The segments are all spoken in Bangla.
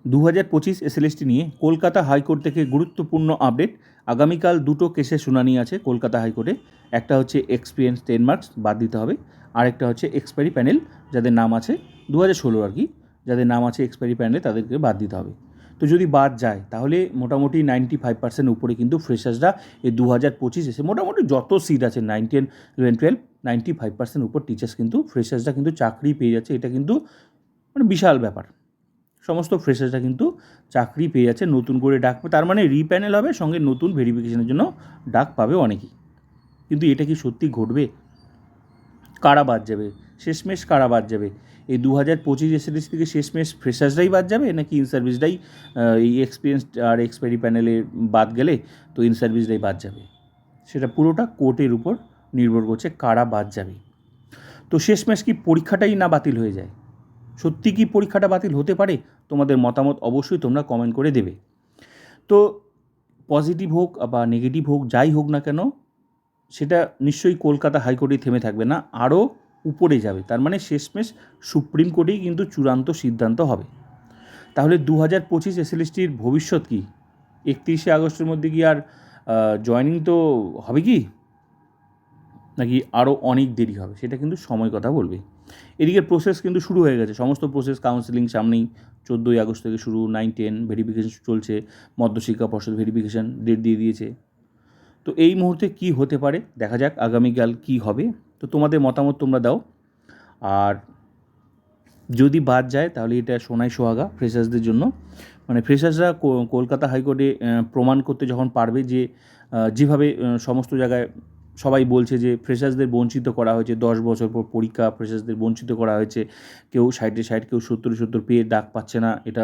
2025 এসএলএসটি নিয়ে কলকাতা হাইকোর্ট থেকে গুরুত্বপূর্ণ আপডেট। আগামীকাল দুটো কেসের শুনানি আছে কলকাতা হাইকোর্টে। একটা হচ্ছে এক্সপিরিয়েন্স 10 মার্কস বাদ দিতে হবে, আর একটা হচ্ছে এক্সপায়ারি প্যানেল যাদের নাম আছে 2016 আর কি, যাদের নাম আছে এক্সপায়ারি প্যানেলে তাদেরকে বাদ দিতে হবে। তো যদি বাদ যায় তাহলে মোটামুটি 95% উপরে কিন্তু ফ্রেশার্সরা এই 2025 এসে মোটামুটি যত সিট আছে 9, 10, 11, 12 95% উপর টিচার্স কিন্তু ফ্রেশার্সরা কিন্তু চাকরি পেয়ে যাচ্ছে। এটা কিন্তু মানে বিশাল ব্যাপার। সমস্ত ফ্রেশার্সরা কিন্তু চাকরি পেয়ে যাচ্ছে, নতুন করে ডাক পাবে, তার মানে রিপ্যানেল হবে, সঙ্গে নতুন ভেরিফিকেশনের জন্য ডাক পাবে অনেকেই। কিন্তু এটা কি সত্যি ঘটবে? কারা বাদ যাবে? শেষমেশ কারা বাদ যাবে? এই 2025 এসএলএস থেকে শেষমেশ ফ্রেশার্সরাই বাদ যাবে, নাকি ইন সার্ভিসরাই এই এক্সপিরিয়েন্স আর এক্সপায়ারি প্যানেলে বাদ গেলে তো ইন সার্ভিসরাই বাদ যাবে? সেটা পুরোটা কোর্টের উপর নির্ভর করছে কারা বাদ যাবে। তো শেষমেশ কি পরীক্ষাটাই না বাতিল হয়ে যায়? সত্যি কি পরীক্ষাটা বাতিল হতে পারে? তোমাদের মতামত অবশ্যই তোমরা কমেন্ট করে দেবে। তো পজিটিভ হোক বা নেগেটিভ হোক, যাই হোক না কেন, সেটা নিশ্চয়ই কলকাতা হাইকোর্টে থেমে থাকবে না, আরও উপরে যাবে। তার মানে শেষমেশ সুপ্রিম কোর্টেই কিন্তু চূড়ান্ত সিদ্ধান্ত হবে। তাহলে 2025 এসএলএসটির ভবিষ্যৎ কী? 31শে আগস্টের মধ্যে কি আর জয়েনিং তো হবে কি, নাকি আরও অনেক দেরি হবে? সেটা কিন্তু সময় কথা বলবে। এদিকের প্রসেস কিন্তু শুরু হয়ে গেছে, সমস্ত প্রসেস, কাউন্সেলিং সামনেই, 14ই আগস্ট থেকে শুরু, 9, 10 ভেরিফিকেশন চলছে, মধ্যশিক্ষা পর্ষদ ভেরিফিকেশন ডেট দিয়ে দিয়েছে। তো এই মুহূর্তে কি হতে পারে দেখা যাক, আগামীকাল কি হবে। তো তোমাদের মতামত তোমরা দাও। আর যদি বাদ যায় তাহলে এটা সোনায় সোহাগা ফ্রেশার্সদের জন্য। মানে ফ্রেশার্সরা কলকাতা হাইকোর্টে প্রমাণ করতে যখন পারবে যে যেভাবে সমস্ত জায়গায় সবাই বলছে যে ফ্রেশার্সদের বঞ্চিত করা হয়েছে, 10 বছর পর পরীক্ষা, ফ্রেশার্সদের বঞ্চিত করা হয়েছে, কেউ 60 কেউ 70 পেয়ে ডাক পাচ্ছে না, এটা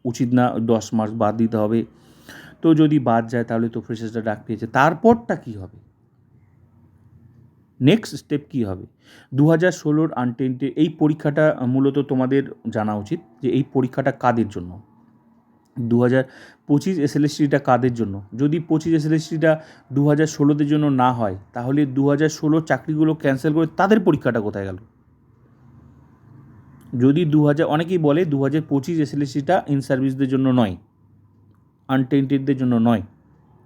উচিত না, 10 মার্কস বাদ দিতে হবে। তো যদি বাদ যায় তাহলে তো ফ্রেশার্সরা ডাক পেয়েছে, তারপরটা কী হবে? নেক্সট স্টেপ কী হবে? 2016 আনটেন্টে এই পরীক্ষাটা মূলত তোমাদের জানা উচিত যে এই পরীক্ষাটা কাদের জন্য। 2025 এসএলএসটিটা কাদের জন্য? যদি 25 এসএলএসটিটা 2016দের জন্য না হয় তাহলে 2016 চাকরিগুলো ক্যান্সেল করে তাদের পরীক্ষাটা কোথায় গেল? যদি অনেকেই বলে 2025 এসএলএসটিটা ইন সার্ভিসদের জন্য নয়, আনটেন্টেডদের জন্য নয়,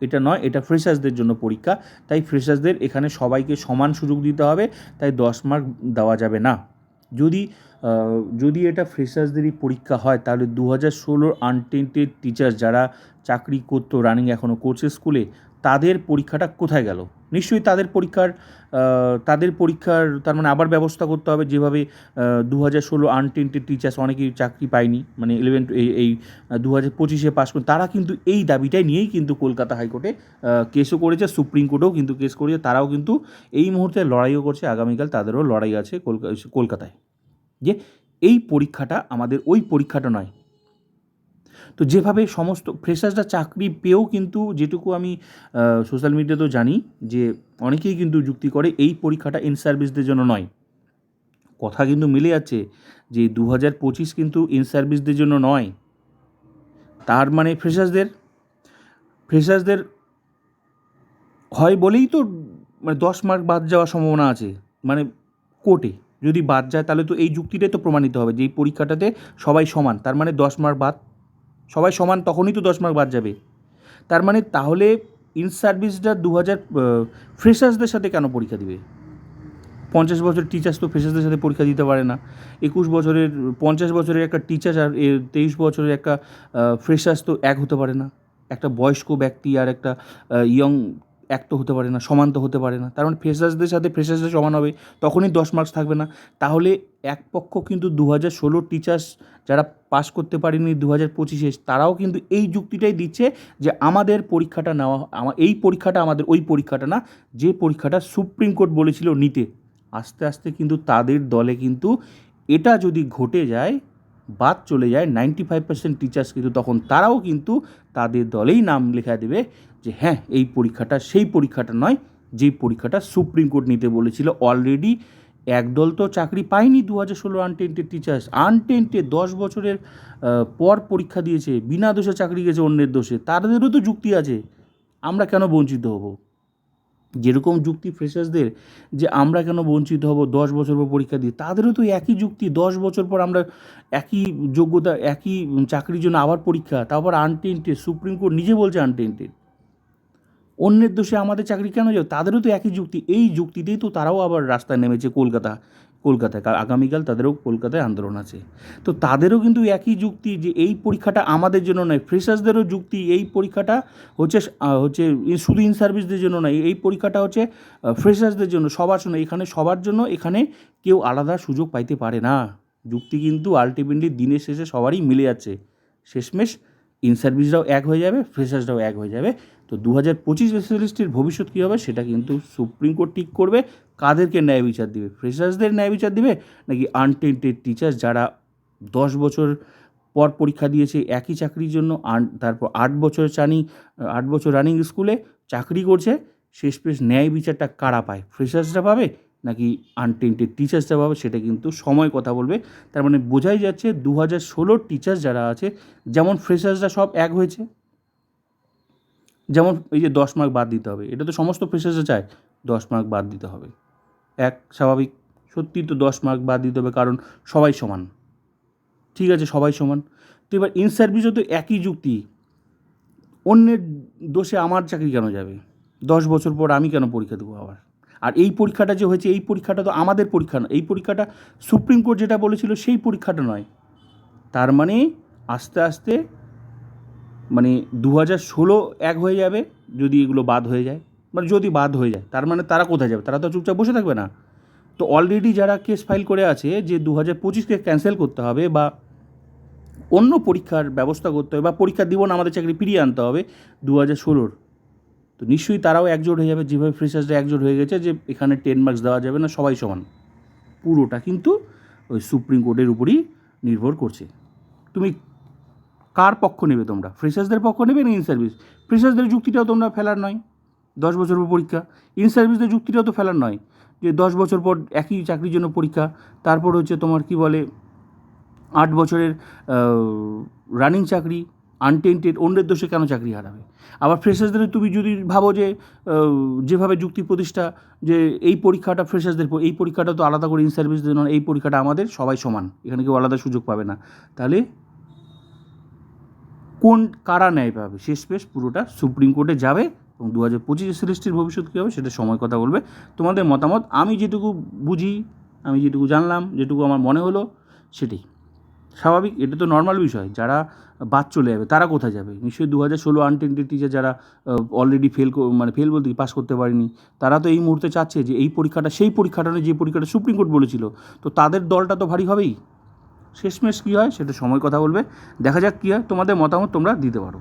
এটা নয়, এটা ফ্রেশার্সদের জন্য পরীক্ষা। তাই ফ্রেশার্সদের এখানে সবাইকে সমান সুযোগ দিতে হবে, তাই 10 মার্ক দেওয়া যাবে না। যদি এটা ফ্রেশার্সদেরই পরীক্ষা হয় তাহলে 2016 আনটেন্টেড টিচার্স যারা চাকরি করতো, রানিং এখনও করছে স্কুলে, তাদের পরীক্ষাটা কোথায় গেল? নিশ্চয়ই তাদের পরীক্ষার তার মানে আবার ব্যবস্থা করতে হবে, যেভাবে 2016 আনটেন্টেড টিচার্স অনেকেই চাকরি পায়নি, মানে 2025 পাস করে, তারা কিন্তু এই দাবিটাই নিয়েই কিন্তু কলকাতা হাইকোর্টে কেসও করেছে, সুপ্রিম কোর্টেও কিন্তু কেস করেছে, তারাও কিন্তু এই মুহূর্তে লড়াইও করছে। আগামীকাল তাদেরও লড়াই আছে কলকাতায়, যে এই পরীক্ষাটা আমাদের ওই পরীক্ষাটা নয়। তো যেভাবে সমস্ত ফ্রেশার্সরা চাকরি পেয়েও কিন্তু, যেটুকু আমি সোশ্যাল মিডিয়াতেও জানি, যে অনেকেই কিন্তু যুক্তি করে এই পরীক্ষাটা ইন সার্ভিসদের জন্য নয়। কথা কিন্তু মিলে যাচ্ছে যে 2025 কিন্তু ইন সার্ভিসদের জন্য নয়। তার মানে ফ্রেশার্সদের হয় বলেই তো মানে 10 মার্ক বাদ যাওয়ার সম্ভাবনা আছে, মানে কোর্টে যদি বাদ যায় তাহলে তো এই যুক্তিটাই তো প্রমাণিত হবে যে এই পরীক্ষাটাতে সবাই সমান, তার মানে 10 মার্ক বাদ, সবাই সমান তখনই তো 10 মার্ক বাদ যাবে। তার মানে তাহলে ইন সার্ভিসরা ফ্রেশার্সদের সাথে কেন পরীক্ষা দিবে? 50 বছরের টিচার্স তো ফ্রেশার্সদের সাথে পরীক্ষা দিতে পারে না। 50 বছরের একটা টিচার আর 23 বছরের একটা ফ্রেশার্স তো এক হতে পারে না। একটা বয়স্ক ব্যক্তি আর একটা ইয়ং এক তো হতে পারে না, সমান তো হতে পারে না। তার মানে ফ্রেশার্সদের সাথে ফ্রেশার্সরা সমান হবে, তখনই 10 মার্কস থাকবে না। তাহলে এক পক্ষ কিন্তু 2016 টিচার্স যারা পাস করতে পারেনি 2025-এ, তারাও কিন্তু এই যুক্তিটাই দিচ্ছে যে আমাদের পরীক্ষাটা এই পরীক্ষাটা আমাদের ওই পরীক্ষাটা না, যে পরীক্ষাটা সুপ্রিম কোর্ট বলেছিল নিতে। আস্তে আস্তে কিন্তু তাদের দলে কিন্তু এটা যদি ঘটে যায়, বাদ চলে যায় 95% টিচার্স, কিন্তু তখন তারাও কিন্তু তাদের দলেই নাম লেখা দেবে যে হ্যাঁ, এই পরীক্ষাটা সেই পরীক্ষাটা নয় যেই পরীক্ষাটা সুপ্রিম কোর্ট নিতে বলেছিল। অলরেডি একদল তো চাকরি পায়নি 2016 আনটেন্টেড টিচার্স, 10 বছরের পর পরীক্ষা দিয়েছে, বিনা দোষে চাকরি গেছে, অন্যের দোষে, তাদেরও তো যুক্তি আছে, আমরা কেন বঞ্চিত হব? যেরকম যুক্তি ফ্রেশার্সদের যে আমরা কেন বঞ্চিত হব 10 বছর পর পরীক্ষা দিয়ে, তাদেরও তো একই যুক্তি, 10 বছর পর আমরা একই যোগ্যতা একই চাকরির জন্য আবার পরীক্ষা, তারপর আনটেন্টেড, সুপ্রিম কোর্ট নিজে বলছে আনটেন্টেড। অন্যের দোষে আমাদের চাকরি কেন যাবে, তাদেরও তো একই যুক্তি। এই যুক্তিতেই তো তারাও আবার রাস্তায় নেমেছে কলকাতায়। আগামীকাল তাদেরও কলকাতায় আন্দোলন আছে। তো তাদেরও কিন্তু একই যুক্তি যে এই পরীক্ষাটা আমাদের জন্য নয়। ফ্রেশার্সদেরও যুক্তি এই পরীক্ষাটা হচ্ছে শুধু ইন সার্ভিসদের জন্য নয়, এই পরীক্ষাটা হচ্ছে ফ্রেশার্সদের জন্য, সবার জন্য, এখানে সবার জন্য, এখানে কেউ আলাদা সুযোগ পাইতে পারে না। যুক্তি কিন্তু আলটিমেটলি দিনের শেষে সবারই মিলে যাচ্ছে। শেষমেশ ইন সার্ভিসরাও এক হয়ে যাবে, ফ্রেশার্সরাও এক হয়ে যাবে। তো 2025 স্পেশালিস্টের ভবিষ্যৎ কী হবে সেটা কিন্তু সুপ্রিম কোর্ট ঠিক করবে। কাদেরকে ন্যায় বিচার দিবে, ফ্রেশার্সদের ন্যায় বিচার দিবে নাকি আনটেন্টেড টিচার্স যারা 10 বছর পর পরীক্ষা দিয়েছে একই চাকরির জন্য, তারপর 8 বছর রানিং স্কুলে চাকরি করছে, শেষমেশ ন্যায় বিচারটা কারা পায়, ফ্রেশার্সরা পাবে নাকি আনটেন্টেড টিচার্সরা পাবে, সেটা কিন্তু সময় কথা বলবে। তার মানে বোঝাই যাচ্ছে 2016 টিচার্স যারা আছে, যেমন ফ্রেশার্সরা সব এক হয়েছে, যেমন এই যে 10 মার্ক বাদ দিতে হবে, এটা তো সমস্ত ফ্রেশার্সরা চায় 10 মার্ক বাদ দিতে হবে, এক স্বাভাবিক, সত্যি তো 10 মার্ক বাদ দিতে হবে, কারণ সবাই সমান। ঠিক আছে, সবাই সমান। তো এবার ইন সার্ভিসও তো একই যুক্তি, অন্যের দোষে আমার চাকরি কেন যাবে, 10 বছর পর আমি কেন পরীক্ষা দেবো আবার। আর এই পরীক্ষাটা যে হয়েছে, এই পরীক্ষাটা তো আমাদের পরীক্ষা নয়, এই পরীক্ষাটা সুপ্রিম কোর্ট যেটা বলেছিল সেই পরীক্ষাটা নয়। তার মানে আস্তে আস্তে মানে 2016 এক হয়ে যাবে যদি এগুলো বাদ হয়ে যায়, মানে যদি বাদ হয়ে যায়, তার মানে তারা কোথায় যাবে, তারা তো চুপচাপ বসে থাকবে না। তো অলরেডি যারা কেস ফাইল করে আছে যে 2025কে ক্যান্সেল করতে হবে বা অন্য পরীক্ষার ব্যবস্থা করতে হবে বা পরীক্ষা দিব না, আমাদের চাকরি ফিরিয়ে আনতে হবে 2016, তো নিশ্চয়ই তারাও একজোট হয়ে যাবে, যেভাবে ফ্রেশার্সরা একজোট হয়ে গেছে যে এখানে 10 মার্কস দেওয়া যাবে না, সবাই সমান। পুরোটা কিন্তু ওই সুপ্রিম কোর্টের উপরই নির্ভর করছে। তুমি কার পক্ষ নেবে, তোমরা ফ্রেশার্সদের পক্ষ নেবে না ইন সার্ভিস? ফ্রেশার্সদের যুক্তিটাও তোমরা ফেলার নয়, 10 বছর পর পরীক্ষা। ইন সার্ভিসদের যুক্তিটাও তো ফেলার নয় যে 10 বছর পর একই চাকরির জন্য পরীক্ষা, তারপর হচ্ছে তোমার কি বলে 8 বছরের রানিং চাকরি, আনটেন্টেড, অন্যের দোষে কেন চাকরি হারাবে। আবার ফ্রেশার্সদের তুমি যদি ভাবো যে যেভাবে যুক্তি প্রতিষ্ঠা যে এই পরীক্ষাটা ফ্রেশার্সদের, এই পরীক্ষাটা তো আলাদা করে ইন সার্ভিসদের নয়, এই পরীক্ষাটা আমাদের, সবাই সমান, এখানে কেউ আলাদা সুযোগ পাবে না, তাহলে কারা ন্যায় পাবে? শেষমেশ পুরোটা সুপ্রিম কোর্টে যাবে এবং 2025 এসএলএসটির ভবিষ্যৎ কী হবে সেটা সময় কথা বলবে। তোমাদের মতামত, আমি যেটুকু বুঝি, আমি যেটুকু জানলাম, যেটুকু আমার মনে হলো সেটাই স্বাভাবিক। এটা তো নর্মাল বিষয়, যারা বাদ চলে যাবে তারা কোথায় যাবে? নিশ্চয়ই 2016 আনটেন্টেড টিচার যারা অলরেডি ফেল বলতে পাস করতে পারেনি, তারা তো এই মুহূর্তে চাচ্ছে যে এই পরীক্ষাটা সেই পরীক্ষাটা নয় যে পরীক্ষাটা সুপ্রিম কোর্ট বলেছিল, তো তাদের দলটা তো ভারী হবেই। শেষমেশ কী হয় সেটা সময় কথা বলবে, দেখা যাক কী হয়। তোমাদের মতামত তোমরা দিতে পারো।